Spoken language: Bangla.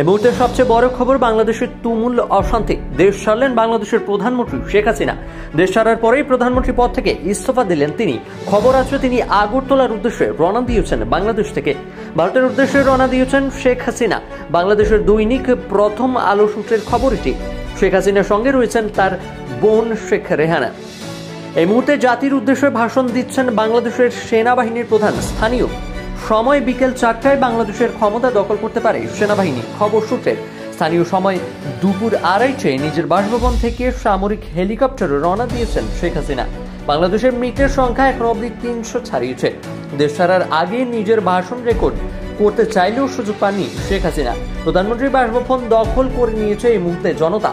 এই মুহূর্তে সবচেয়ে বড় খবর, বাংলাদেশের তুমুল অশান্তি। দেশ ছাড়লেন বাংলাদেশের প্রধানমন্ত্রী শেখ হাসিনা। দেশ ছাড়ার পরেই প্রধানমন্ত্রী পদ থেকে ইস্তফা দিলেন তিনি। খবর আছে তিনি আগরতলার উদ্দেশ্যে রওনা দিয়েছেন বাংলাদেশ থেকে। ভারতের উদ্দেশ্যে রওনা দিয়েছেন শেখ হাসিনা। বাংলাদেশের দৈনিক প্রথম আলো সূত্রের খবর এটি। শেখ হাসিনার সঙ্গে রয়েছেন তার বোন শেখ রেহানা। এই মুহূর্তে জাতির উদ্দেশ্যে ভাষণ দিচ্ছেন বাংলাদেশের সেনাবাহিনীর প্রধান। স্থানীয় সময় বিকেল 4টায় বাংলাদেশের ক্ষমতা দখল করতে পারে সেনাবাহিনী, খবর সূত্রের। স্থানীয় সময় দুপুর 2:30টায় নিজের বাসভবন থেকে সামরিক হেলিকপ্টারে রওনা দিয়েছেন শেখ হাসিনা। বাংলাদেশের মৃতের সংখ্যা এখন অবধি 300 ছাড়িয়েছে। দেশ ছাড়ার আগে নিজের ভাষণ রেকর্ড করতে চাইলেও সুযোগ পাননি শেখ হাসিনা। প্রধানমন্ত্রীর বাসভবন দখল করে নিয়েছে এই মুহূর্তে জনতা।